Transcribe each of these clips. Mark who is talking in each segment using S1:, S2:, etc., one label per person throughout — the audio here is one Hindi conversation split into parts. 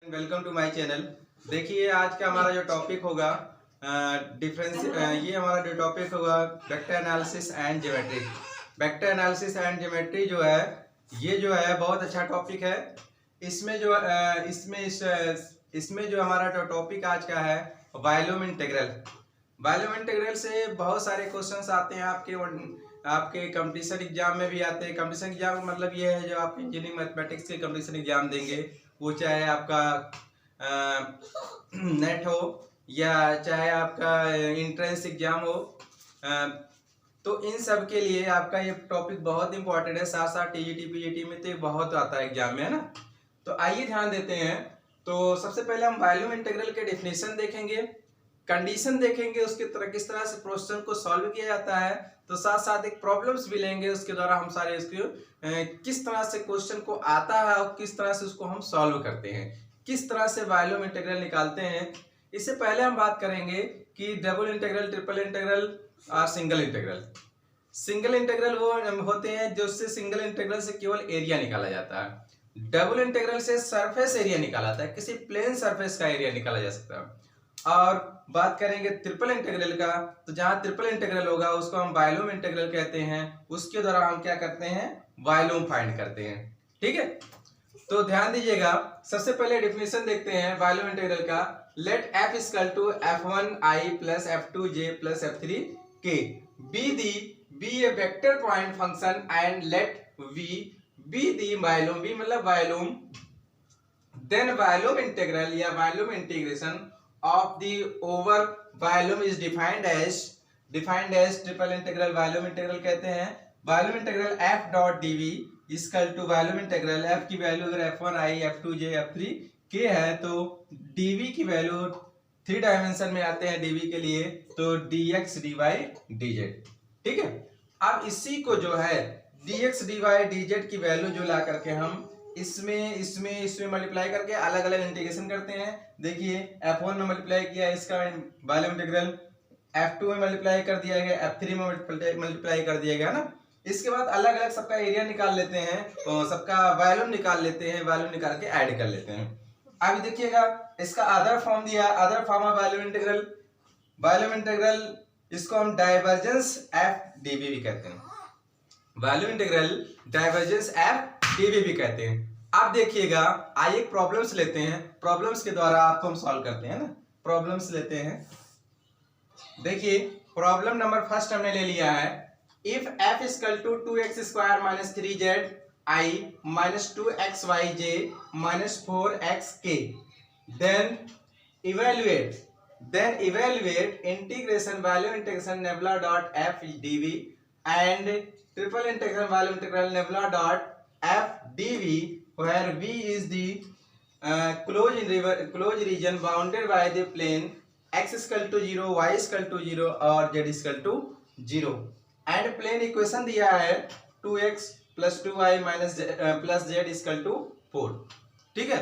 S1: Welcome to my channel. देखिए आज का हमारा जो टॉपिक होगा डिफरेंस ये हमारा जो टॉपिक होगा vector analysis and geometry. Vector analysis and geometry जो है ये जो है बहुत अच्छा टॉपिक है। इसमें जो इसमें जो हमारा जो टॉपिक आज का है वॉल्यूम इंटीग्रल। वॉल्यूम इंटीग्रल से बहुत सारे क्वेश्चंस आते हैं आपके कंपटीशन एग्जाम में भी आते हैं। कंपटीशन एग्जाम का मतलब ये है जो आप इंजीनियरिंग मैथमेटिक्स के कंपटीशन एग्जाम देंगे, वो चाहे आपका नेट हो या चाहे आपका इंट्रेंस एग्जाम हो, तो इन सब के लिए आपका ये टॉपिक बहुत इंपॉर्टेंट है। साथ साथ टीजीटी पीजीटी में तो ये बहुत आता है एग्जाम में, है ना। तो आइए ध्यान देते हैं। तो सबसे पहले हम वॉल्यूम इंटीग्रल के डेफिनेशन देखेंगे, कंडीशन देखेंगे, उसके तरह किस तरह से क्वेश्चन को सॉल्व किया जाता है, तो साथ साथ एक प्रॉब्लम्स भी लेंगे। उसके द्वारा हम सारे इसको किस तरह से क्वेश्चन को आता है और किस तरह से उसको हम सॉल्व करते हैं, किस तरह से वॉल्यूम इंटीग्रल निकालते हैं। इससे पहले हम बात करेंगे कि डबल इंटीग्रल, ट्रिपल इंटीग्रल और सिंगल इंटीग्रल। सिंगल इंटीग्रल वो होते हैं जो से सिंगल इंटीग्रल से केवल एरिया निकाला जाता है। डबल इंटीग्रल से सरफेस एरिया निकाला जाता है, किसी प्लेन सरफेस का एरिया निकाला जा सकता है। और बात करेंगे ट्रिपल इंटीग्रल का, तो जहां ट्रिपल इंटीग्रल होगा उसको हम वॉल्यूम इंटीग्रल कहते हैं। उसके द्वारा हम क्या करते हैं, वॉल्यूम फाइंड करते हैं। ठीक है, तो ध्यान दीजिएगा। सबसे पहले डेफिनेशन देखते हैं वॉल्यूम इंटीग्रल का। Let f equal to f1i plus f2j plus f3k be a vector point function and let v be the volume, v मतलब वॉल्यूम, then वॉल्यूम इंटीग्रल या volume integration of the over volume is defined as triple integral volume integral कहते हैं। Volume integral f dot dv equal to volume integral f की वैल्यू अगर f1i f2j f3k है तो dv की वैल्यू 3 डायमेंशन में आते हैं dv के लिए, तो dx dy dz। ठीक है, अब इसी को जो है dx dy dz की वैल्यू जो ला करके हम इसमें मल्टीप्लाई करके अलग अलग इंटीग्रेशन करते हैं। देखिए f1 में मल्टीप्लाई किया इसका वॉल्यूम इंटीग्रल, f2 में मल्टीप्लाई कर दिया गया, f3 में मल्टीप्लाई कर दिया गया ना। इसके बाद अलग अलग सबका एरिया निकाल लेते हैं, तो सबका वॉल्यूम निकाल लेते हैं, वॉल्यूम निकाल के ऐड कर लेते हैं। अब देखिएगा इसका अदर फॉर्म दिया, other form of volume integral. Volume integral इसको हम डाइवर्जेंस f dv भी कहते हैं। Volume integral divergence f dv भी कहते हैं। अब देखिएगा, आइए प्रॉब्लम्स लेते हैं, प्रॉब्लम्स के द्वारा आपको हम सॉल्व करते हैं ना। प्रॉब्लम्स लेते हैं। देखिए प्रॉब्लम नंबर फर्स्ट हमने ले लिया है। If f equal to 2x square minus 3zi minus 2xyj minus 4xk then evaluate integration volume integration nabla dot f dv and triple integral volume integral nabla dot f dv where v is the closed region bounded by the plane x equal to 0, y equal to 0 और z equal to 0 and plane equation दिया है 2x plus 2y minus plus z equal to 4। ठीक है,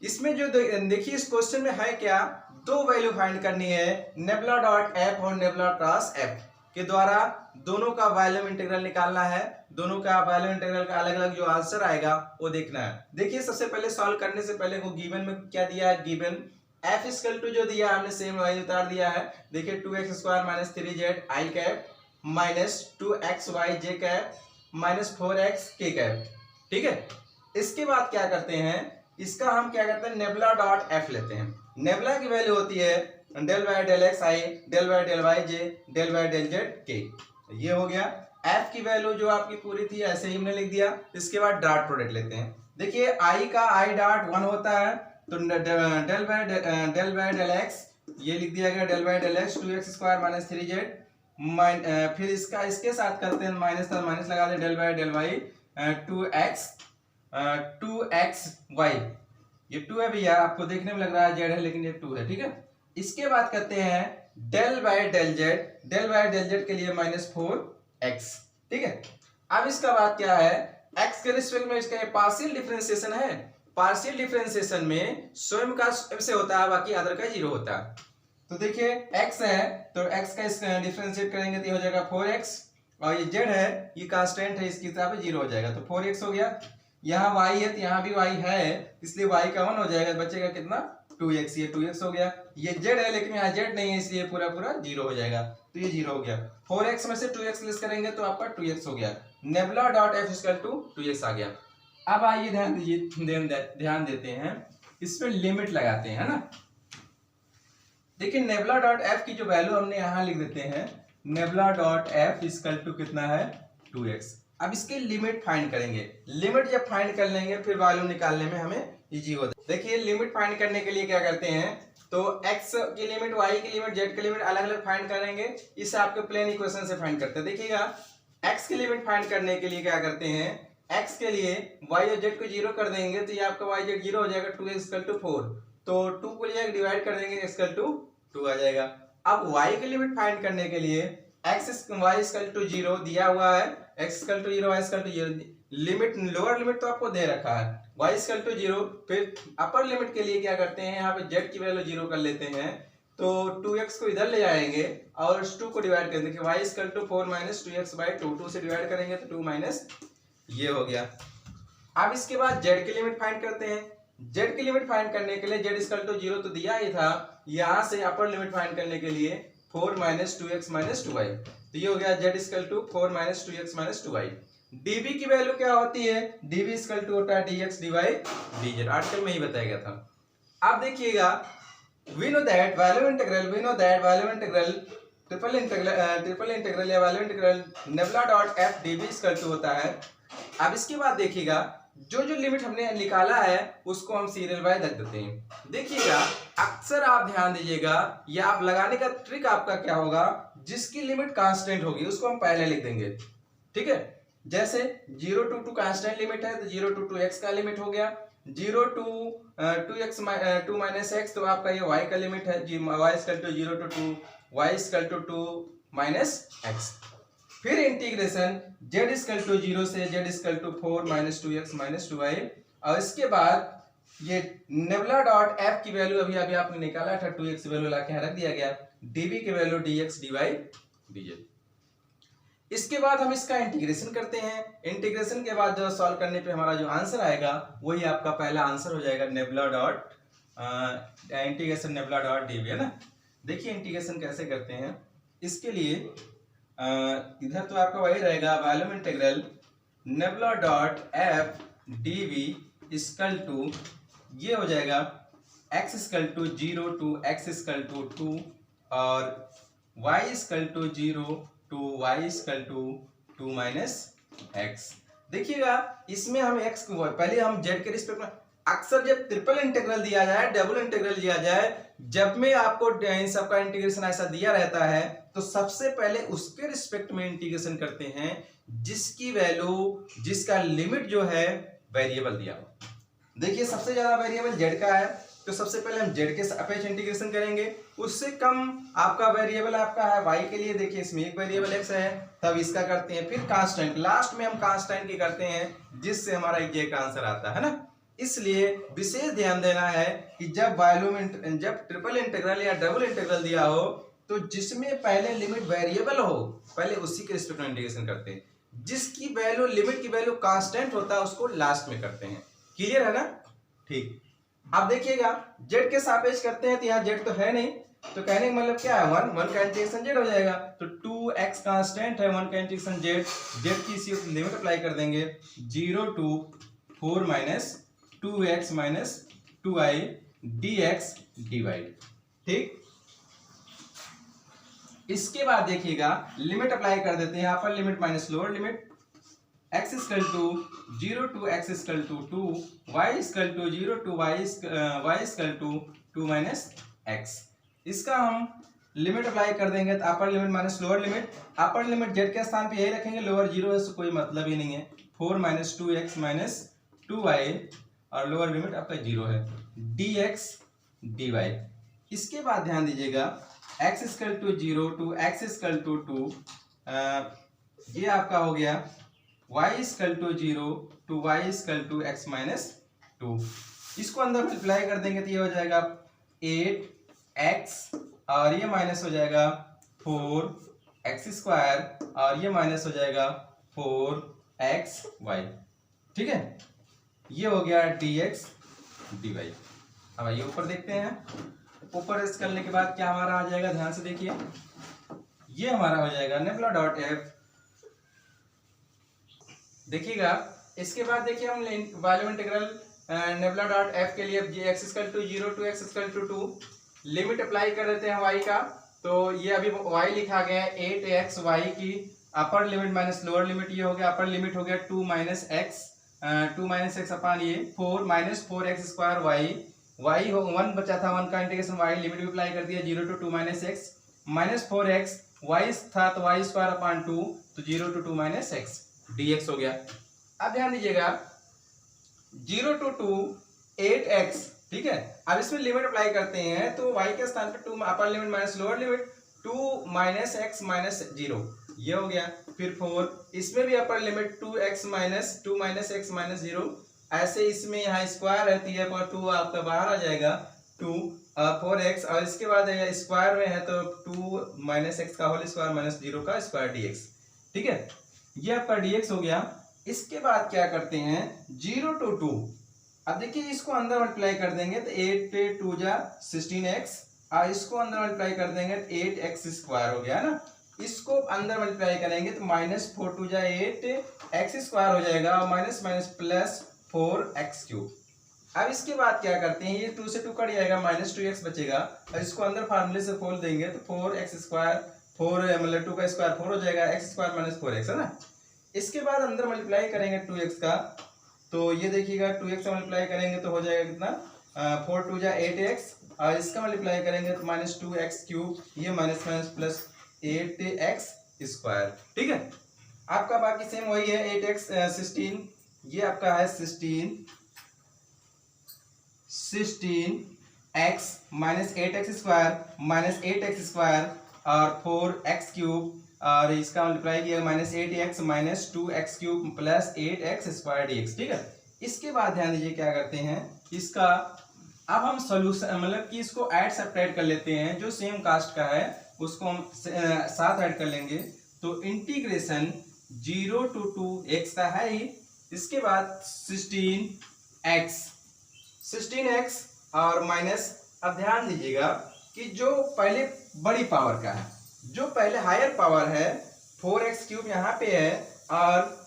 S1: इसमें जो देखिए इस क्वेश्चन में है क्या, दो वैल्यू फाइंड करनी है, नेबुला डॉट f और नेबुला क्रॉस f के द्वारा दोनों का वॉल्यूम इंटीग्रल निकालना है। दोनों का वॉल्यूम इंटीग्रल का अलग अलग जो आंसर आएगा वो देखना है। देखिए सबसे पहले सॉल्व करने से पहले को गिवन में क्या दिया है, गिवन f इक्वल टू जो दिया हमने सेम वही उतार दिया है। देखिए 2x square minus 3z i cap minus 2xyj cap minus 4xk cap. ठीक है, इसके बाद क्या करते हैं, इसका हम क्या करते हैं, नेबुला डॉट f लेते हैं। नेबुला की वैल्यू होती है del by del x i, del by del y j, del by del z के। ये हो गया। f की वैल्यू जो आपकी पूरी थी ऐसे ही हमने लिख दिया। इसके बाद डॉट प्रोडक्ट लेते हैं। देखिए i का i डॉट 1 होता है, तो डेल बाय डेल एक्स ये लिख दिया गया, del by del x 2x square minus 3z फिर इसका इसके साथ करते हैं माइनस, तो माइनस लगा दे, del by del Y 2xy, ये 2 है भैया, आपको देखने में लग रहा है z है लेकिन ये 2 है। ठीक है, इसके बाद करते हैं डेल बाय डेल जेड के लिए माइनस 4x। ठीक है, अब इसका बाद क्या है, x के रिस्पेक्ट में इसका पार्शियल डिफरेंशिएशन है। पार्शियल डिफरेंशिएशन में स्वयं का स्वयं से होता है, बाकी अदर का 0 होता है। तो देखिए x है तो x का इसका डिफरेंशिएट करेंगे तो ये हो जाएगा 4x, और ये z है ये कांस्टेंट है, इसकी तरफ 0 हो जाएगा, तो 4x हो गया। यहाँ y है तो यहाँ भी y है, इसलिए y का 1 हो जाएगा, बचेगा कितना 2x, ये 2x हो गया। ये z है लेकिन यहाँ z नहीं है, इसलिए पूरा पूरा 0 हो जाएगा, तो ये 0 हो गया। 4x में से 2x लेस करेंगे तो आपका 2x हो गया। Nabla dot f equal to 2x आ गया। अब आइए ध्यान दीजिए, ध्यान देते हैं, इसमें लिमिट लगाते हैं, है ना। देखिए नेबुला डॉट एफ की जो वैल्यू हमने यहाँ लिख देते हैं, nabla dot f equal to कितना है 2x। अब इसके लिमिट फाइंड करेंगे। लिमिट जब फाइंड कर लेंगे फिर वैल्यू निकालने में हमें इजी होता है। देखिए लिमिट फाइंड करने के लिए क्या करते हैं, तो x की लिमिट, y की लिमिट, z की लिमिट अलग अलग फाइंड करेंगे। इसे आपके प्लेन इक्वेशन से फाइंड करते हैं। देखिएगा x की लिमिट फाइंड करने के लिए क्या करते हैं, x के लिए y और z को 0 कर देंगे तो ये आपका y z 0 हो जाएगा, 2x इक्वल टू 4। तो 2 को लिया डिवाइड कर देंगे, x इक्वल टू 2 आ जाएगा। अब y की लिमिट फाइंड करने के लिए x y इक्वल टू 0 दिया हुआ है, x equal to 0 y equal to 0, limit lower limit तो आपको दे रखा है y इक्वल टू 0। फिर अपर लिमिट के लिए क्या करते हैं, यहाँ पे z की वैल्यू 0 कर लेते हैं, तो 2x को इधर ले जाएंगे और 2 को डिवाइड कर देंगे, y equal to 4 minus 2x by 2, 2 से डिवाइड करेंगे तो 2 माइनस ये हो गया। अब इसके बाद z की लिमिट फाइंड करते हैं। z की लिमिट फाइंड करने के लिए z इक्वल टू 0 तो दिया ही था, यहाँ से अपर लिमिट फाइंड करने के लिए 4 माइनस 2x माइनस 2y, तो ये हो गया z equal to 4 minus 2x minus 2y। dv की वैल्यू क्या होती है, dv इक्वल टू होता है dx dy dz, आर्टिकल में ही बताया गया था। अब देखिएगा we know that value integral triple integral या value integral nabla dot F dv equal to होता है। अब इसके बाद देखिएगा जो जो लिमिट हमने निकाला है उसको हम सीरियल वाइज रख देते हैं। देखिएगा अक्सर आप ध्यान दीजिएगा, या आप लगाने का ट्रिक आपका क्या होगा, जिसकी लिमिट कांस्टेंट होगी उसको हम पहले लिख देंगे, ठीक है। जैसे 0 to 2 कांस्टेंट लिमिट है तो 0 to 2x का लिमिट हो गया, 0 to 2x 2 माइनस x तो आपका ये y का लिमिट है, y equal to 0 to 2 y equal to 2 minus x। फिर इंटीग्रेशन z इक्वल टू 0 से z equal to 4 minus 2x minus 2y, और इसके बाद ये नेबुला डॉट एफ की वैल्यू अभी अभी आपने निकाला था, 2x वैल्यू लाके यहाँ रख दिया गया, dv की वैल्यू dx dy dz। इसके बाद हम इसका इंटीग्रेशन करते हैं। इंटीग्रेशन के बाद जो सॉल्व करने पे हमारा जो आंसर आएगा वही आपका पहला आंसर हो जाएगा, nebula dot integration nabla dot dv, है ना। देखिए इंटीग्रेशन कैसे करते हैं, इसके लिए इधर तो आपका वही रहेगा, volume integral nabla dot F dv equal to ये हो जाएगा x equal to 0 to x equal to 2 और y equal to 0 to y equal to 2 minus x। देखिएगा इसमें हम x को पहले हम z के रिस्पेक्ट में, अक्सर जब ट्रिपल इंटीग्रल दिया जाए, डबल इंटीग्रल दिया जाए, जब में आपको इन सबका इंटीग्रेशन ऐसा दिया रहता है तो सबसे पहले उसके रिस्पेक्ट में इंटीग्रेशन करते हैं जिसकी वैल्यू, जिसका लिमिट जो है वेरिएबल दिया हो। देखिए सबसे ज्यादा वेरिएबल z का है तो सबसे पहले हम z के सापेक्ष इंटीग्रेशन करेंगे, उससे कम आपका वेरिएबल आपका है y के लिए, देखिए इसमें एक वेरिएबल x है तब इसका करते हैं, फिर कांस्टेंट, लास्ट में हम कांस्टेंट की करते हैं जिससे हमारा एग्जैक्ट आंसर आता है ना। इसलिए विशेष ध्यान देना है कि जब वॉल्यूम, जब ट्रिपल इंटीग्रल या डबल इंटीग्रल दिया हो तो जिसमें पहले लिमिट वेरिएबल हो पहले उसी के रिस्पेक्ट में इंटीग्रेशन करते हैं, जिसकी वैल्यू, लिमिट की वैल्यू कांस्टेंट होता है उसको लास्ट में करते हैं। क्लियर है ना, ठीक। अब देखिएगा z के सापेक्ष करते हैं तो यहाँ z तो है नहीं, तो कहने का मतलब क्या है, 1 का इंटीग्रेशन z हो जाएगा, तो 2x कांस्टेंट है, 1 का इंटीग्रेशन z की इसी लिमिट अप्लाई कर देंगे, 0 to 4 minus 2x minus 2y dx dy, ठीक। इसके बाद देखिएगा लिमिट अप्लाई कर देते हैं, upper limit minus lower limit, x equal to 0 to x equal to 2, y equal to 0 to y equal to 2 minus x। इसका हम लिमिट अप्लाई कर देंगे तो upper limit minus lower limit, upper limit z के स्थान पे यही रखेंगे, लोअर 0 है तो कोई मतलब ही नहीं है, 4 माइनस 2x माइनस 2y और लोअर लिमिट आपका 0 है, dx dy। इसके बाद ध्यान दीजिएगा x equal to 0 to x equal to 2, ये आपका हो गया y equal to 0 to y equal to x minus 2। इसको अंदर मल्टीप्लाई कर देंगे तो ये हो जाएगा 8x और ये माइनस हो जाएगा 4x स्क्वायर और ये माइनस हो जाएगा 4xy, ठीक है। ये हो गया dx dy। अब आइए ऊपर देखते हैं। ऊपर इस करने के बाद क्या हमारा आ जाएगा, ध्यान से देखिए, ये हमारा हो जाएगा नेबुला डॉट एफ। देखिएगा इसके बाद देखिए हम volume integral nabla dot f के लिए x equal to 0 to x equal to 2 limit apply कर देते हैं y का। तो ये अभी y लिखा गया है 8x y की अपर लिमिट माइनस लोअर लिमिट, ये हो गया अपर लिमिट हो गया 2 माइनस एक्स अपान ये 4 माइनस 4x स्क्वायर y हो 1 बचा था, 1 का इंटीग्रेशन y लिमिट भी अप्लाई कर दिया 0 to 2 minus x minus 4x y था तो y स्क्वायर अपान 2 तो 0 टू 2 माइनस एक्स dx हो गया। अब ध्यान दीजिएगा 0 टू 2 8x, ठीक है। अब इसमें लिमिट अप्लाई करते हैं तो y के स्थान पे 2 अपर limit minus lower limit 2 minus x minus 0, ये हो गया। फिर 4, इसमें भी upper limit 2x minus 2 minus x minus 0, ऐसे इसमें यहाँ स्क्वायर रहती है पर 2 आपका बाहर आ जाएगा 2 4x, और इसके बाद स्क्वायर में है तो 2 माइनस एक्स का होल स्क्वायर माइनस 0 का स्क्वायर dx, ठीक है। ये आपका dx हो गया। इसके बाद क्या करते हैं 0 टू 2, अब देखिए इसको अंदर मल्टीप्लाई कर देंगे तो 8 2 जा 16x, और इसको अंदर मल्टीप्लाई कर देंगे तो 8x स्क्वायर हो गया ना। इसको अंदर मल्टीप्लाई करेंगे तो माइनस 4 2 जा 8x स्क्वायर हो जाएगा, और minus minus plus 4x cube. अब इसके बाद क्या करते हैं, ये 2 से 2 कट जाएगा, माइनस 2x बचेगा, और इसको अंदर फार्मूले से खोल देंगे तो 4x स्क्वायर 4 मतलब 2 का स्क्वायर 4 हो जाएगा, x स्क्वायर माइनस 4x है ना। इसके बाद अंदर मल्टीप्लाई करेंगे 2x का, तो ये देखिएगा 2x का मल्टीप्लाई करेंगे तो हो जाएगा कितना 4 2 जा 8x, और इसका मल्टीप्लाई करेंगे तो माइनस 2x क्यूब, ये minus minus plus 8x square, ठीक है। आपका बाकी सेम वही है 8x 16, ये आपका है 16x minus 8x square minus 8x square और 4x क्यूब, और इसका मल्टीप्लाई किया minus 8x minus 2x cube plus 8x square dx, ठीक है। इसके बाद ध्यान दीजिए क्या करते हैं इसका, अब हम सोल्यूशन मतलब कि इसको ऐड सब्ट्रैक्ट कर लेते हैं, जो सेम कास्ट का है उसको हम साथ ऐड कर लेंगे, तो इंटीग्रेशन 0 टू 2x का है ही, इसके बाद 16x और माइनस, अब ध्यान दीजिएगा कि जो पहले बड़ी पावर का है, जो पहले हायर पावर है 4x क्यूब यहाँ पे है और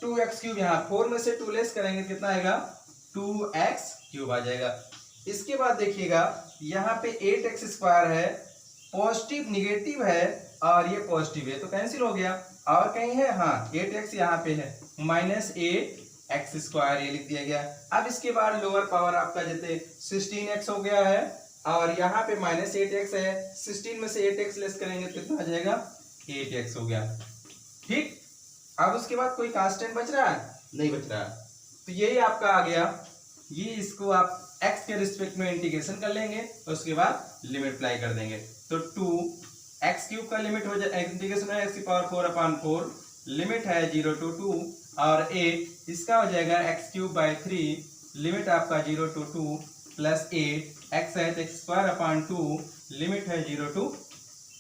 S1: 2x क्यूब यहाँ, 4 में से 2 लेस करेंगे कितना आएगा 2x क्यूब आ जाएगा। इसके बाद देखिएगा यहाँ पे 8x स्क्वायर है, पॉजिटिव निगेटिव है और ये पॉजिटिव है तो कैंसिल हो गया, और कहीं है हाँ 8x यहाँ पे है माइनस 8x स्क्वायर, ये लिख दिया गया। अब इसके बाद लोअर पावर आपका जैसे 16x हो गया है और यहाँ पे माइनस 8x है, 16 में से 8x लेस करेंगे तो कितना आ जाएगा 8x हो गया, ठीक। अब उसके बाद कोई कांस्टेंट बच रहा है नहीं बच रहा है, तो यही आपका आ गया। ये इसको आप x के रिस्पेक्ट में इंटीग्रेशन कर लेंगे और उसके बाद लिमिट अप्लाई कर देंगे, तो 2x क्यूब का लिमिट हो जाए इंटीग्रेशन है x की पावर 4 अपान 4, लिमिट है 0 टू 2 और 8, इसका हो जाएगा x क्यूब बाई 3, लिमिट आपका 0 टू 2 प्लस 8x है तो x स्क्वायर अपान 2, लिमिट है 0 टू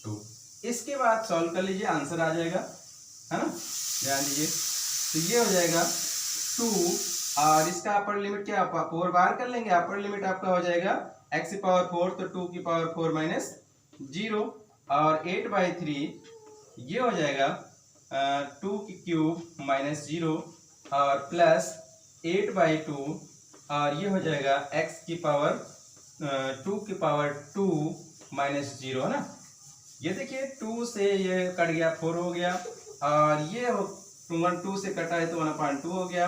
S1: 2। इसके बाद सॉल्व कर लीजिए, आंसर आ जाएगा, है ना, ध्यान दीजिए। तो ये हो जाएगा 2 और इसका अपर लिमिट क्या 4 बार कर लेंगे, अपर लिमिट आपका हो जाएगा x की पावर 4 तो 2 की पावर 4 माइनस 0 और 8/3, ये हो जाएगा 2 की क्यूब माइनस 0 और प्लस 8/2 और ये हो जाएगा x की पावर 2 की पावर 2 माइनस 0, है ना। ये देखिए 2 से ये कट गया 4 हो गया और ये 2 से कटा है तो 1/2 हो गया,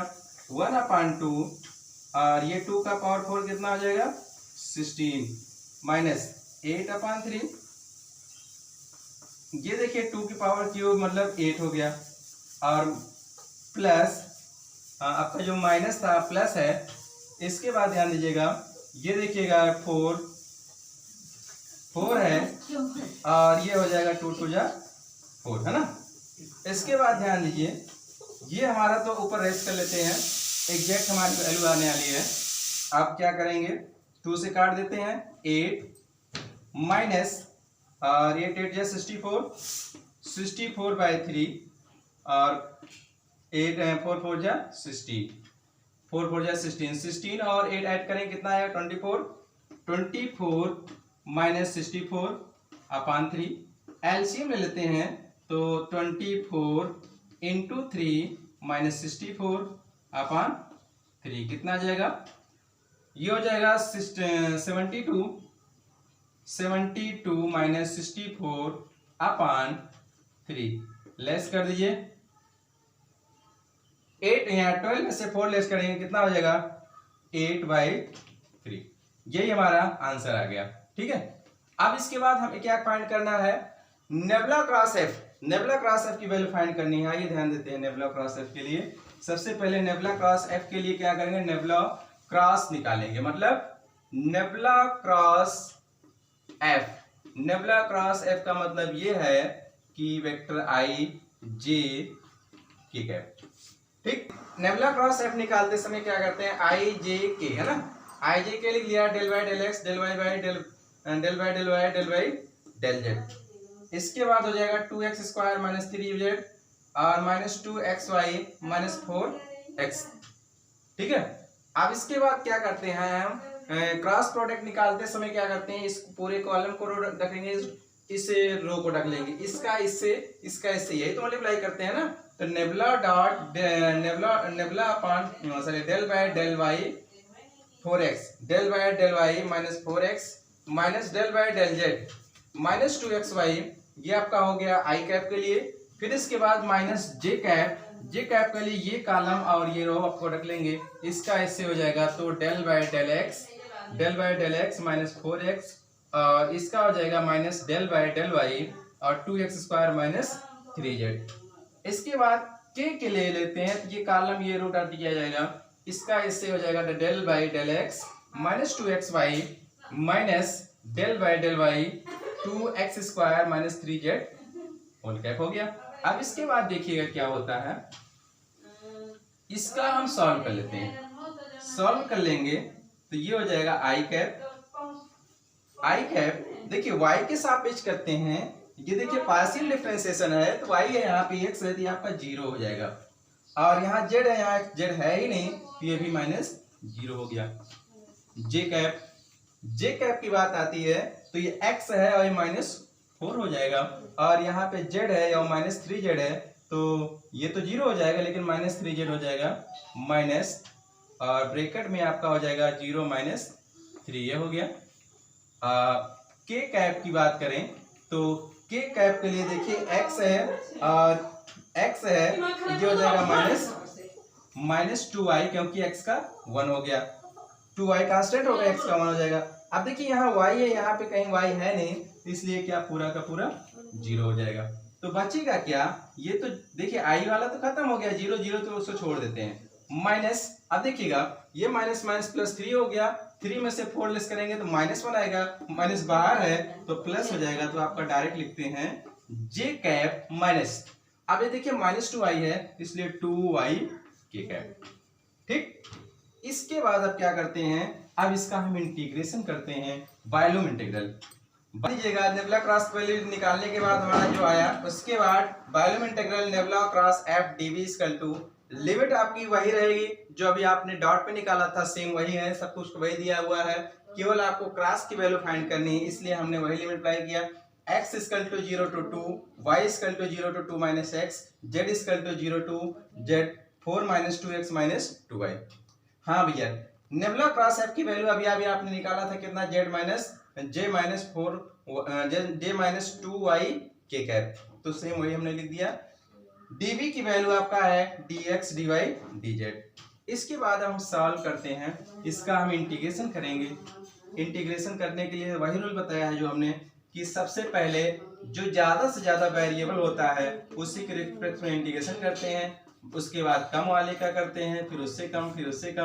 S1: 1/2 और ये 2 का पावर 4 कितना हो जाएगा 16 माइनस 8/3, ये देखिए 2 की पावर क्यूब मतलब 8 हो गया और प्लस आपका जो माइनस था प्लस है। इसके बाद ध्यान दीजिएगा ये देखिएगा 4 है और ये हो जाएगा 2 2 जा 4, है ना। इसके बाद ध्यान दीजिए ये हमारा तो ऊपर रेस्ट कर लेते हैं, एग्जैक्ट हमारी वैल्यू आने वाली है। आप क्या करेंगे 2 से काट देते हैं 8 माइनस और 8 जा 64/3 और 8 4 4 जा 60 4 4 जा 16, 16 और 8 ऐड करें कितना आएगा 24, 24 माइनस 64 अपान 3। एलसीएम ले लेते हैं तो 24 इंटू 3 माइनस 64 अपान 3 कितना आ जाएगा, ये हो जाएगा 72 माइनस 64 अपान 3। लेस कर दीजिए 8, यहाँ 12 में से 4 लेस करेंगे कितना हो जाएगा 8/3। यही हमारा आंसर आ गया। ठीक है, अब इसके बाद हमें क्या फाइंड करना है, nebula cross F. Nebula cross F की वैल्यू फाइंड करनी है। आइए ध्यान देते हैं नेबुला क्रॉस एफ के लिए। सबसे पहले नेबुला क्रॉस एफ के लिए क्या करेंगे, नेबुला क्रॉस निकालेंगे, मतलब nebula cross F. Nebula cross F का मतलब ये है कि वेक्टर आई जे के कैप। ठीक, नेबुला क्रॉस एफ निकालते समय क्या करते हैं, आई जे के है ना, आई जे के लिख लिया, del y del x del y by del y del y del y del z. इसके बाद हो जाएगा 2x स्क्वायर माइनस 3z और माइनस 2xy माइनस 4x। ठीक है, अब इसके बाद क्या करते हैं हम, क्रॉस प्रोडक्ट निकालते समय क्या करते हैं, इस पूरे कॉलम को रखेंगे, इस रो को रख लेंगे, इसका इससे यही तो मल्टीप्लाई करते हैं ना। तो nabla dot nabla upon sorry del by del y 4x del by del y minus 4x minus del by del z minus 2xy, ये आपका हो गया आई कैप के लिए। फिर इसके बाद माइनस जे कैप के लिए ये कॉलम और ये रो आपको रख लेंगे, इसका इससे हो जाएगा तो del by del x minus 4x और इसका हो जाएगा minus del by del y और 2x स्क्वायर माइनस 3z। इसके बाद के लिए लेते हैं, ये कॉलम ये रो डाल दिया जाएगा, इसका इससे हो जाएगा del by del x minus 2xy minus del by del y 2x square minus 3z whole cap हो गया। अब इसके बाद देखिएगा क्या होता है, इसका हम सॉल्व कर लेते हैं। सॉल्व कर लेंगे तो ये हो जाएगा आई कैप। देखिए y के सापेक्ष करते हैं, ये देखिए पार्शियल डिफरेंशिएशन है तो y है यहाँ पे x है तो ये आपका 0 हो जाएगा, और यहाँ z है, यहाँ z है ही नहीं तो ये भी माइनस 0 हो गया। जे कैप की बात आती है तो ये x है और ये माइनस 4 हो जाएगा, और यहाँ पे z है और माइनस 3z है तो ये तो 0 हो जाएगा लेकिन माइनस 3z हो जाएगा माइनस, और ब्रैकेट में आपका हो जाएगा 0 माइनस 3, ये हो गया। के कैप की बात करें तो के कैप के लिए देखिए x है और x है, ये हो जाएगा माइनस 2y क्योंकि x का 1 हो गया, 2y कांस्टेंट होगा, x का 1 हो जाएगा। अब देखिए यहाँ y है, यहाँ पे कहीं y है नहीं इसलिए क्या पूरा का पूरा 0 हो जाएगा। तो बचेगा क्या, ये तो देखिए i वाला तो खत्म हो गया, 0 0 तो उसको छोड़ देते हैं, माइनस। अब देखिएगा ये माइनस माइनस प्लस 3 हो गया, 3 में से 4 लेस करेंगे तो माइनस 1 आएगा, माइनस बाहर है तो प्लस हो जाएगा, तो आपका डायरेक्ट लिखते हैं जे कैप माइनस। अब ये देखिए माइनस 2y है इसलिए 2y के कैप। ठीक, इसके बाद अब क्या करते हैं, अब इसका हम इंटीग्रेशन करते हैं, वॉल्यूम इंटीग्रल बनीजिएगा। नेबुला क्रॉस वैल्यू निकालने के बाद हमारा जो आया, उसके बाद volume integral nabla cross F DV equal to, limit आपकी वही रहेगी जो अभी आपने डॉट पे निकाला था, सेम वही है, सब कुछ वही दिया हुआ है, केवल आपको क्रॉस की वैल्यू फाइंड करनी है, इसलिए हमने वही लिमिट अप्लाई किया। x equal to 0 to 2, y equal to 0 to 2 minus x, z equal to 0 to z 4 minus 2x minus 2y। हाँ भैया, नेबुला क्रॉस एफ की वैल्यू अभी आपने निकाला था कितना, j माइनस 2y के कैप, तो सेम वही हमने लिख दिया। dv की वैल्यू आपका है dx dy dz। इसके बाद हम सॉल्व करते हैं, इसका हम इंटीग्रेशन करेंगे। इंटीग्रेशन करने के लिए वही रूल बताया है जो हमने, कि सबसे पहले जो ज्यादा से ज्यादा वेरिएबल होता है उसी के रिस्पेक्ट में इंटीग्रेशन करते हैं, उसके बाद कम वाले का करते हैं, फिर उससे कम,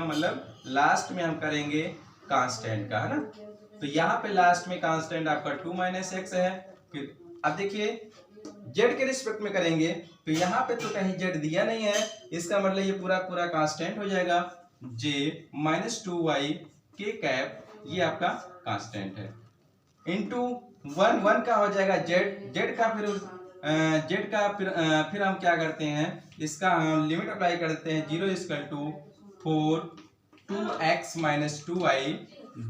S1: मतलब लास्ट में हम करेंगे कांस्टेंट का, है ना। तो यहाँ पे लास्ट में कांस्टेंट आपका 2 माइनस एक्स है। फिर अब देखिए जेड के रिस्पेक्ट में करेंगे तो यहाँ पे तो कहीं जेड दिया नहीं है, इसका मतलब ये पूरा कांस्टेंट हो जाएगा, जे माइनस 2y के कैप, ये आपका कांस्टेंट है, इंटू 1 का हो जाएगा जेड का, फिर हम क्या करते हैं, इसका हम लिमिट अप्लाई करते हैं, 0 equal to 4 2x minus 2y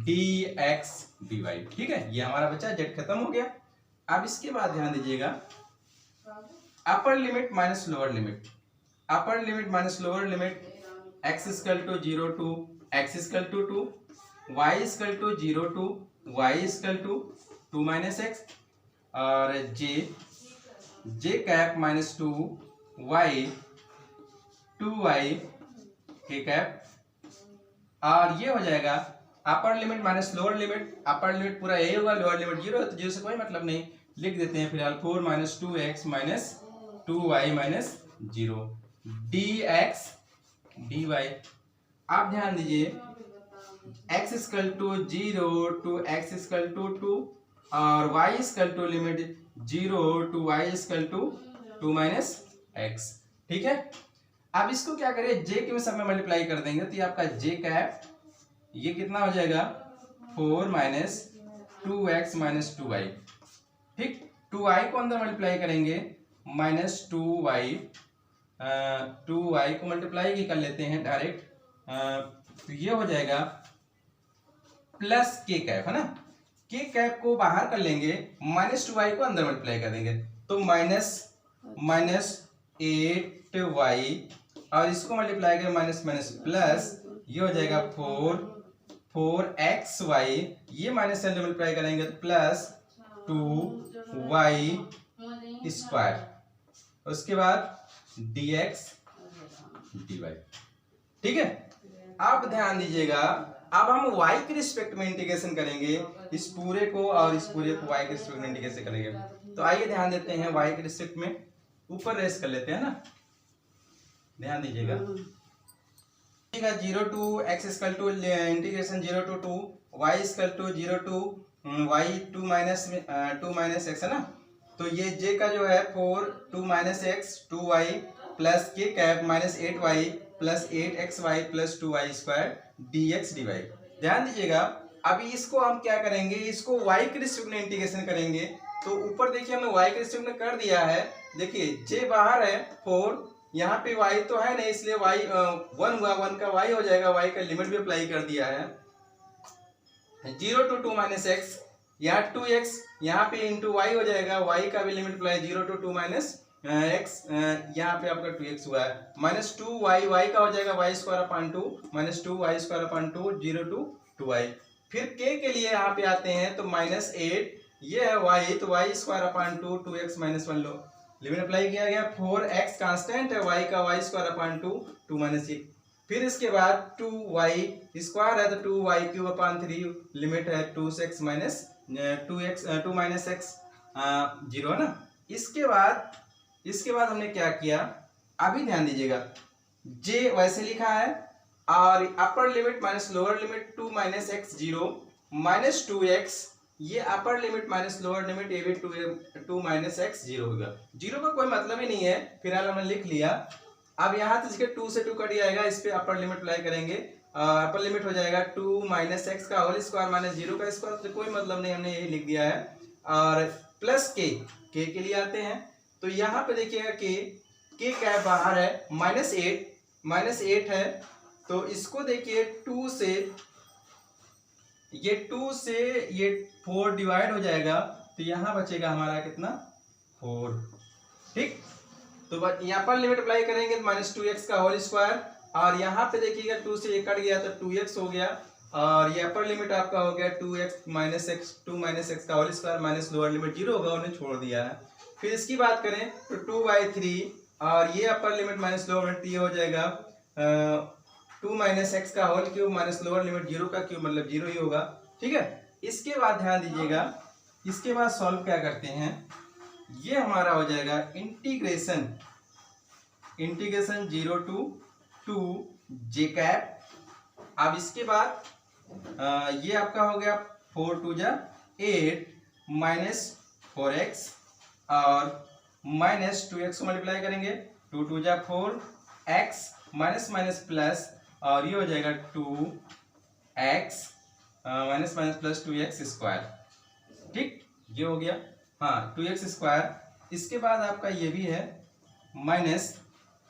S1: dx dy। ठीक है, ये हमारा बच्चा जेड खत्म हो गया। अब इसके बाद ध्यान दीजिएगा, upper limit minus lower limit, upper limit minus lower limit x equal to 0 to x equal to 2, y equal to 0 to y equal to 2 minus x, और j cap minus 2y 2y के कैप, और ये हो जाएगा upper limit minus lower limit. Upper limit पूरा यही होगा, लोअर लिमिट 0 है तो 0 से कोई मतलब नहीं, लिख देते हैं फिलहाल 4 minus 2x minus 2y minus 0 dx dy। आप ध्यान दीजिए, x equal to 0 to x equal to 2 और y equal to limit 0 to y equal to 2 minus x। ठीक है, अब इसको क्या करें, j के सब में मल्टीप्लाई कर देंगे तो ये आपका j कैप, ये कितना हो जाएगा 4 माइनस 2x माइनस 2y। ठीक, 2y को अंदर मल्टीप्लाई करेंगे माइनस 2y, 2y को मल्टीप्लाई ही कर लेते हैं डायरेक्ट, तो ये हो जाएगा प्लस के कैप, है ना, के कैप को बाहर कर लेंगे, माइनस 2y को अंदर मल्टीप्लाई कर देंगे तो माइनस 8y, और इसको मल्टीप्लाई करें माइनस माइनस प्लस, ये हो जाएगा 4xy, ये माइनस से मल्टीप्लाई करेंगे तो प्लस 2y स्क्वायर, उसके बाद dx dy। ठीक है, आप ध्यान दीजिएगा, अब हम y के रिस्पेक्ट में इंटीग्रेशन करेंगे, इस पूरे को और इस पूरे को y के रिस्पेक्ट में इंटीग्रेशन करेंगे। तो आइए ध्यान देते हैं, y के रिस्पेक्ट में ऊपर रेस कर लेते हैं ना, ध्यान दीजिएगा, 0 to x equal to integration 0 to 2 y equal to 0 to y 2 minus x, है ना, तो ये j का जो है 4 2 माइनस x 2y प्लस के cap minus 8y plus 8xy plus 2y square dx dy। ध्यान दीजिएगा, अभी इसको हम क्या करेंगे, इसको y के रिस्पेक्ट में इंटीग्रेशन करेंगे, तो ऊपर देखिए हमने y के रिस्पेक्ट में कर दिया है, देखिए j बाहर है 4, यहाँ पे y तो है नहीं इसलिए y 1 हुआ, 1 का y हो जाएगा, y का लिमिट भी अप्लाई कर दिया है, 0 टू 2 माइनस x, यहाँ 2x, यहाँ पे इंटू y हो जाएगा, y का भी limit apply 0 to 2 minus x, यहाँ पे आपका 2x हुआ है, माइनस 2y, y का हो जाएगा y square upon 2 minus 2y square upon 2 0 to 2y। फिर k के लिए यहाँ पे आते हैं तो माइनस 8, ये है y तो y square upon 2 2x minus 1 लो, लिमिट अप्लाई किया गया, 4x कांस्टेंट है, y का y स्क्वायर अपॉन 2 2 माइनस 1, फिर इसके बाद 2y स्क्वायर है तो 2y क्यूब अपॉन 3, लिमिट है 2x माइनस 2 माइनस x 0, है ना। इसके बाद हमने क्या किया, अभी ध्यान दीजिएगा, j वैसे लिखा है और अपर limit minus lower limit 2 minus x 0 minus 2x, ये upper limit minus lower limit ये भी 2 माइनस x 0 होगा, 0 का कोई मतलब ही नहीं है, फिलहाल हमने लिख लिया। अब यहाँ तो इसके 2 से 2 कट जाएगा, इस पे अपर लिमिट अप्लाई करेंगे, अपर लिमिट हो जाएगा 2 माइनस एक्स का होल स्क्वायर माइनस 0 का स्क्वायर, तो कोई मतलब नहीं, हमने यही लिख दिया है। और प्लस के के लिए आते हैं, तो यहाँ पे देखिएगा के क्या बाहर है, माइनस 8 है, तो इसको देखिए 2 से ये 4 डिवाइड हो जाएगा, तो यहाँ बचेगा हमारा कितना 4। ठीक, तो यहाँ पर लिमिट अप्लाई करेंगे तो माइनस 2x का होल स्क्वायर, और यहाँ पे देखिएगा 2 से ये कट गया तो 2x हो गया, और ये अपर लिमिट आपका हो गया 2x minus X 2 minus x का whole square minus lower limit 0 होगा, उन्हें छोड़ दिया है। फिर इसकी बात करें तो 2/3, और ये upper limit minus lower limit ये हो जाएगा 2 माइनस एक्स का whole cube minus lower limit 0 का क्यूब, मतलब 0 ही होगा। ठीक है, इसके बाद ध्यान दीजिएगा, इसके बाद सॉल्व क्या करते हैं, ये हमारा हो जाएगा इंटीग्रेशन 0 टू 2 j कैप। अब इसके बाद ये आपका हो गया 4 2 जा 8 माइनस 4x और माइनस 2x को मल्टीप्लाई करेंगे, 2 2 जा 4x माइनस माइनस प्लस, और ये हो जाएगा 2x minus minus plus 2x square. ठीक, ये हो गया, हाँ 2x स्क्वायर। इसके बाद आपका ये भी है माइनस,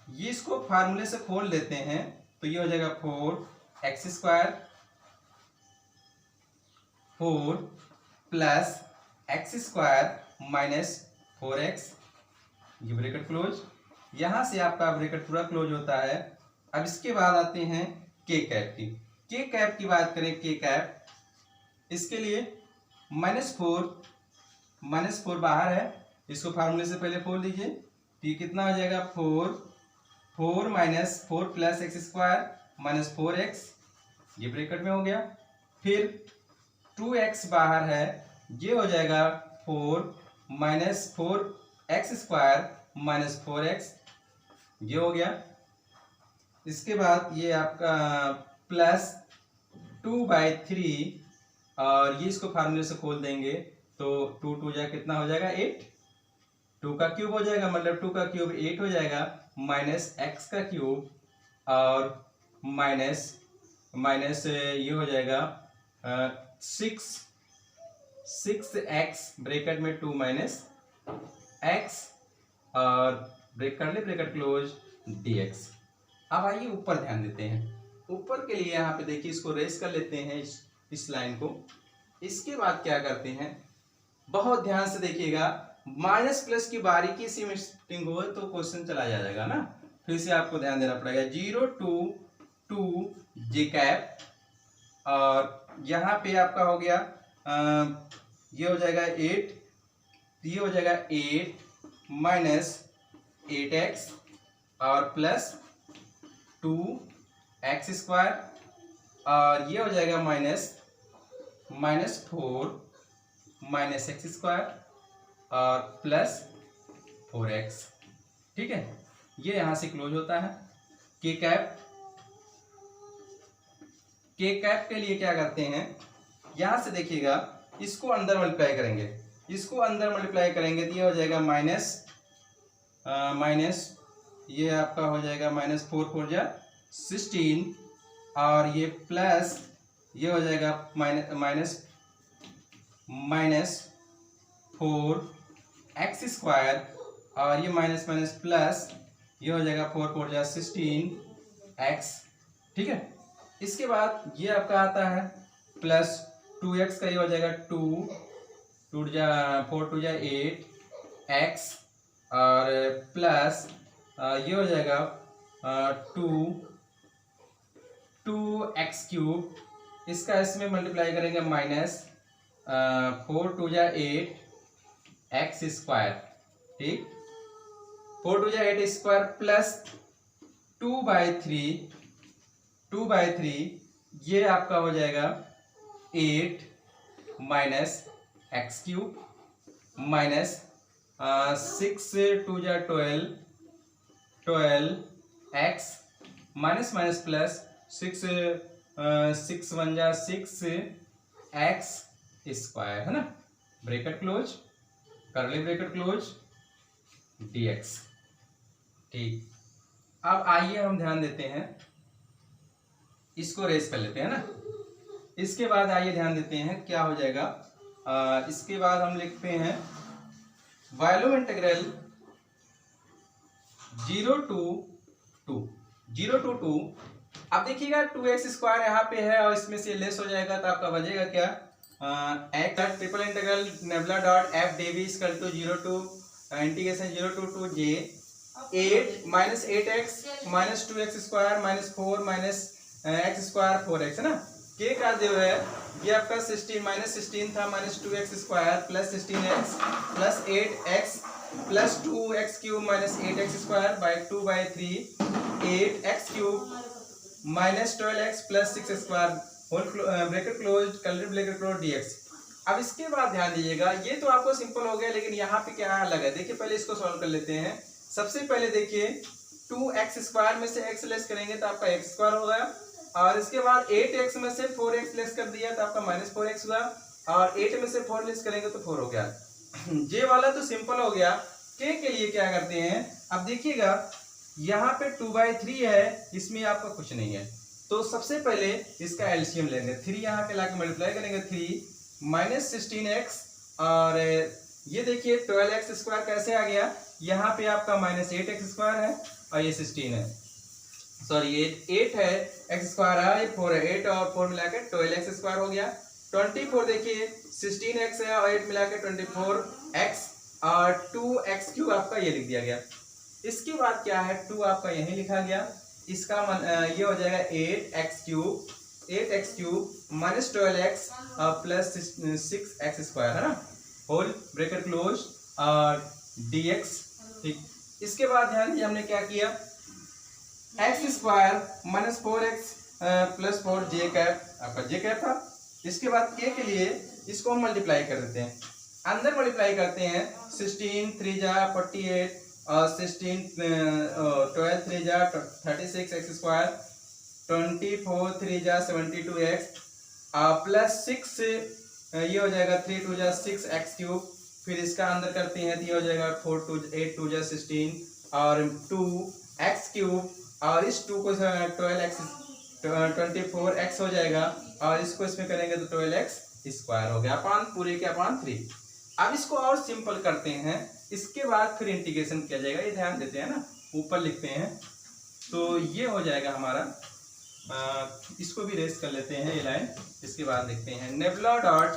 S1: ये इसको फार्मूले से खोल लेते हैं, तो ये हो जाएगा 4 x square 4 plus x square minus 4x, ये ब्रैकेट क्लोज। यहां से आपका ब्रैकेट पूरा क्लोज होता है। अब इसके बाद आते हैं के कैप की। के कैप की बात करें, के कैप इसके लिए -4 बाहर है, इसको फार्मूले से पहले खोल दीजिए। तो ये कितना हो जाएगा 4 minus 4 plus x square minus 4x, ये ब्रैकेट में हो गया। फिर 2x बाहर है, ये हो जाएगा 4 minus 4x square minus 4x, ये हो गया। इसके बाद ये आपका प्लस 2/3 और ये इसको फार्मूले से खोल देंगे तो 2 2 जा कितना हो जाएगा 8, 2 का क्यूब हो जाएगा, मतलब 2 का क्यूब 8 हो जाएगा, माइनस x का क्यूब और माइनस ये हो जाएगा 6x ब्रैकेट में 2 माइनस x और ब्रेक कर ले, ब्रैकेट क्लोज dx। अब आइए ऊपर ध्यान देते हैं। ऊपर के लिए यहाँ पे देखिए, इसको रेस कर लेते हैं इस लाइन को। इसके बाद क्या करते हैं, बहुत ध्यान से देखिएगा, माइनस प्लस की बारीकी से मिस्टिंग हो तो क्वेश्चन चला जाएगा ना, फिर से आपको ध्यान देना पड़ेगा। 0 2 2 जे कैप और यहाँ पे आपका हो गया ये हो जाएगा 8, ये हो जाएगा 8 माइनस 8x और प्लस 2x स्क्वायर और ये हो जाएगा माइनस 4 माइनस एक्स स्क्वायर और प्लस 4x। ठीक है, ये यहां से क्लोज होता है। के कैप के लिए क्या करते हैं, यहां से देखिएगा, इसको अंदर मल्टीप्लाई करेंगे, तो ये हो जाएगा माइनस ये आपका हो जाएगा माइनस 4 4 जा 16 और ये प्लस ये हो जाएगा माइनस 4x स्क्वायर और ये माइनस प्लस ये हो जाएगा 4 4 जा 16x। ठीक है, इसके बाद ये आपका आता है प्लस 2x का, ये हो जाएगा 2 जा 4 2 जा 8x और प्लस ये हो जाएगा 2x क्यूब, इसका इसमें मल्टीप्लाई करेंगे माइनस 4 2 जा 8x स्क्वायर। ठीक, 4 2 जा 8 स्क्वायर प्लस 2/3 ये आपका हो जाएगा 8 माइनस एक्स क्यूब माइनस 6 2 जा 12x माइनस प्लस 6 1 जा 6x स्क्वायर, है ना, ब्रैकेट क्लोज, करली ब्रैकेट क्लोज dx। ठीक, अब आइए हम ध्यान देते हैं, इसको रेस कर लेते हैं ना। इसके बाद आइए ध्यान देते हैं क्या हो जाएगा। इसके बाद हम लिखते हैं वॉल्यूम इंटीग्रल 0 to 2। अब देखिएगा 2x स्क्वायर यहाँ पे है और इसमें से लेस हो जाएगा तो आपका बचेगा क्या, triple integral nabla dot f d v equal to 0 to integration 0 to 2 j 8 minus 8x minus 2x square minus 4 minus x square 4x, है ना। के का जो है ये आपका 16 माइनस 16 था minus 2x square plus 16x plus 8x plus 2x cube minus 8x square by 2/3 8x क्यूब minus 12x plus 6 square whole bracket close colour bracket close dx। अब इसके बाद ध्यान दीजिएगा, ये तो आपको सिंपल हो गया, लेकिन यहाँ पे क्या अलग है, देखिए पहले इसको सॉल्व कर लेते हैं। सबसे पहले देखिए 2x स्क्वायर में से x लेस करेंगे तो आपका x स्क्वायर होगा और इसके बाद 8x में से 4x लेस कर दिया तो आपका माइनस 4x हुआ और 8 में से 4 लेस करेंगे तो 4 हो गया। जे वाला तो सिंपल हो गया। के लिए क्या करते हैं, अब देखिएगा यहाँ पे 2/3 है, इसमें आपका कुछ नहीं है, तो सबसे पहले इसका एलसीएम लेंगे, 3 यहाँ पे लाके मल्टीप्लाई करेंगे, 3 माइनस 16x और ये देखिए 12x स्क्वायर कैसे आ गया, यहाँ पे आपका माइनस 8x स्क्वायर है और ये 16 है, सॉरी 8 है, एक्स स्क्वायर है, 4 है, 8 और 4 मिला के 12 एक्स स्क्वायर हो गया। 24 देखिए 16 एक्स है और 8 मिला के 24 एक्स और 2 एक्स क्यूब आपका ये लिख दिया गया। इसके बाद क्या है 2 आपका यही लिखा गया। इसका ये हो जाएगा 8 x cube minus 12 x plus 6 x square है ना, होल ब्रेकेट क्लोज और dx। ठीक, इसके बाद ध्यान दीजिए हमने क्या किया, x square minus 4x plus 4 j cap, आपका जे कैप था। इसके बाद के लिए इसको हम मल्टीप्लाई कर देते हैं, अंदर मल्टीप्लाई करते हैं 16 3 जा 48 और 16 12 3 जा 36 एक्स स्क्वायर, 24 3 जा 72 एक्स प्लस 6 ये हो जाएगा 3 2 जा 6 एक्स क्यूब। फिर इसका अंदर करते हैं तो ये हो जाएगा 4 2 8 2 जा 16 और 2 एक्स क्यूब और इस 2 को 12 एक्स 24 एक्स हो जाएगा और इसको इसमें करेंगे तो 12 एक्स स्क्वायर हो गया अपान पूरे के अपान 3। अब इसको और सिंपल करते हैं, इसके बाद फिर इंटीग्रेशन किया जाएगा, ये ध्यान देते हैं ना, ऊपर लिखते हैं तो ये हो जाएगा हमारा। इसको भी रेस कर लेते हैं ये लाइन, इसके बाद देखते हैं नेबुला डॉट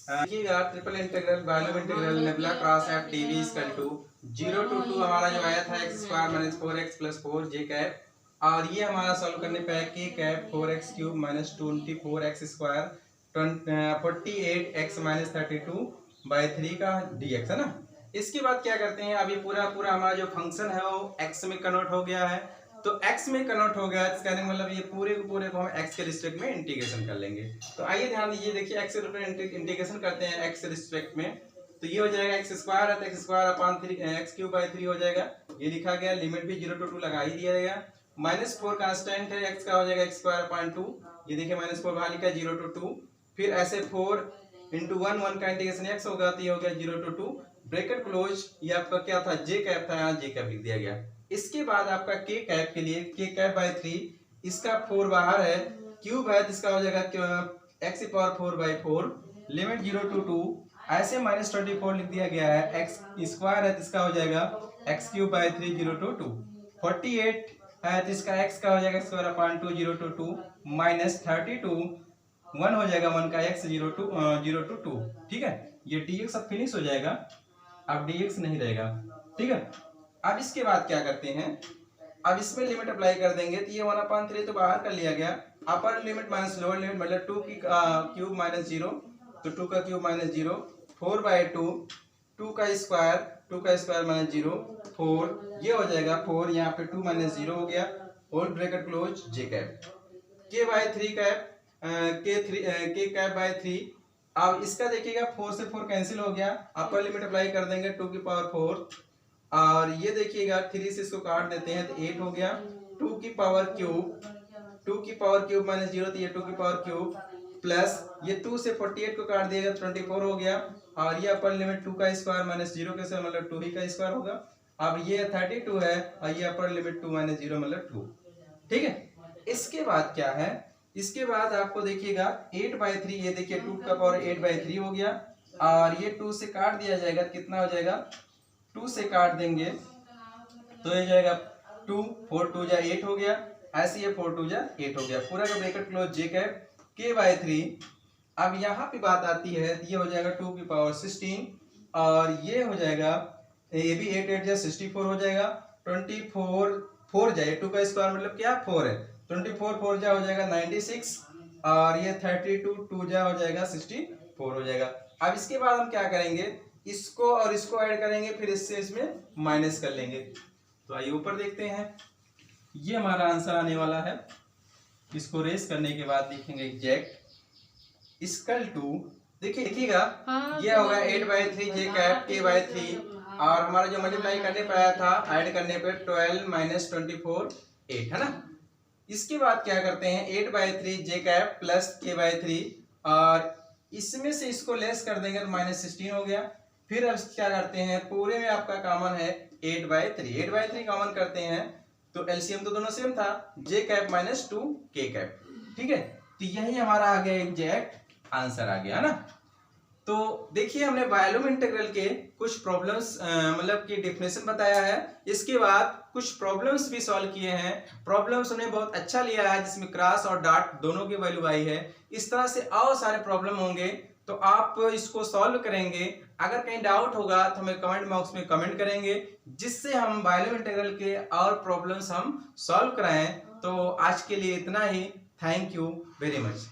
S1: देखिएगा triple integral volume integral nabla cross F DV equal to 0 to 2 हमारा जो आया था x square minus 4x plus 4 j cap, और ये हमारा सॉल्व करने पे के cap 4x cube minus 24x square 48x minus 32/3 का dx है ना। इसके बाद क्या करते हैं, अभी पूरा हमारा जो फंक्शन है वो x में कन्वर्ट हो गया है, तो x में कन्वर्ट हो गया इसका मतलब ये पूरे को हम x के रिस्पेक्ट में इंटीग्रेशन कर लेंगे। तो आइए ध्यान दीजिए, देखिए x के रिस्पेक्ट में इंटीग्रेशन करते हैं x के रिस्पेक्ट में, तो ये हो जाएगा एक्स स्क्वायर है तो x square upon 3 x cube by 3 हो जाएगा, ये लिखा गया। लिमिट भी 0 to 2 लगा ही दिया गया। -4 कांस्टेंट है, एक्स का हो जाएगा एक्स स्क्वायर अपान 2, ये देखिए -4 बाहर लिखा 0 to 2। फिर ऐसे 4 into 1 1 का इंटीग्रेशन एक्स होगा तो ये हो गया 0 to 2 ब्रैकेट क्लोज। ये आपका क्या था, जे कैप था, यहाँ जे कैप लिख दिया गया। इसके बाद आपका के कैप के लिए के कैप बाई 3, इसका 4 बाहर है, क्यूब है तो इसका हो जाएगा एक्स पावर 4/4 लिमिट 0 to 2 ऐसे -24 लिख दिया गया है। एक्स स्क्वायर है तो इसका हो जाएगा एक्स क्यूब बाई 3 0 to 2। 48 है तो इसका एक्स का हो जाएगा स्क्वायर अपान 2 0 to 2 माइनस 32 1 हो जाएगा 1 का एक्स 0 to 2। ठीक है, ये dx अब फिनिश हो जाएगा, अब dx नहीं रहेगा। ठीक है, अब इसके बाद क्या करते हैं, अब इसमें लिमिट अप्लाई कर देंगे तो ये 1/3 तो बाहर कर लिया गया, अपर लिमिट माइनस लोअर लिमिट मतलब 2 की क्यूब माइनस 0 तो 2 का क्यूब माइनस 0 4/2 2 का स्क्वायर माइनस 0 4, ये हो जाएगा 4, यहाँ पे 2 माइनस 0 हो गया, होल ब्रैकेट क्लोज जे कैप के बाई 3 कैप के कैप बाई 3। अब इसका देखिएगा 4 से 4 कैंसिल हो गया, अपर लिमिट अप्लाई कर देंगे 2 की पावर 4 और ये देखिएगा 3 से इसको काट देते हैं तो 8 हो गया। 2 की पावर क्यूब माइनस 0 तो ये 2 की पावर क्यूब प्लस ये 2 से 48 को काट दिएगा 24 हो गया, और ये अपर लिमिट 2 का स्क्वायर माइनस 0 के साथ मतलब 2 ही का स्क्वायर होगा। अब ये 32 है और ये अपर लिमिट 2 माइनस 0 मतलब 2। ठीक है, इसके बाद क्या है, इसके बाद आपको देखिएगा 8/3, ये देखिए 2 का पावर 8/3 हो गया और ये 2 से काट दिया जाएगा, कितना हो जाएगा 2 से काट देंगे तो ये जाएगा 2 4 2 जा 8 हो गया, ऐसे ये 4 2 जा 8 हो गया, पूरा का ब्रैकेट क्लोज जे कैप के बाई 3। अब यहाँ पे बात आती है, ये हो जाएगा 2 की पावर 16 और ये हो जाएगा, ये भी 8 8 जा 64 हो जाएगा, 24 4 जाए 2 का स्क्वायर मतलब क्या 4 है, 24 4 जा हो जाएगा 96 और ये 32 2 जा हो जाएगा 64 हो जाएगा। अब इसके बाद हम क्या करेंगे, इसको और इसको ऐड करेंगे, फिर इससे इसमें माइनस कर लेंगे। तो आइए ऊपर देखते हैं, ये हमारा आंसर आने वाला है। इसको रेस करने के बाद देखेंगे एग्जैक्ट इक्वल टू, देखिएगा ये होगा 8/3 जे कैप के बाई 3 और हमारा जो मल्टीप्लाई करने पे आया था ऐड करने पे 12 माइनस 24 8 है ना। इसके बाद क्या करते हैं 8/3 जे कैप प्लस के बाई 3 और इसमें से इसको लेस कर देंगे तो -16 हो गया। फिर अब क्या करते हैं, पूरे में आपका कॉमन है 8/3 कॉमन करते हैं तो एलसीएम तो दोनों सेम था, जे कैप माइनस 2 के कैप। ठीक है, तो यही हमारा आ गया एग्जैक्ट आंसर आ गया ना। तो देखिए हमने वायलूम इंटीग्रल के कुछ प्रॉब्लम्स मतलब की डेफिनेशन बताया है, इसके बाद कुछ प्रॉब्लम्स भी सॉल्व किए हैं। प्रॉब्लम्स हमने बहुत अच्छा लिया है जिसमें क्रॉस और डॉट दोनों की वैल्यू आई है। इस तरह से और सारे प्रॉब्लम होंगे तो आप इसको सॉल्व करेंगे। अगर कहीं डाउट होगा तो हमें कमेंट बॉक्स में कमेंट करेंगे, जिससे हम वायलूम इंटीग्रल के और प्रॉब्लम्स हम सॉल्व कराएं। तो आज के लिए इतना ही। Thank you very much.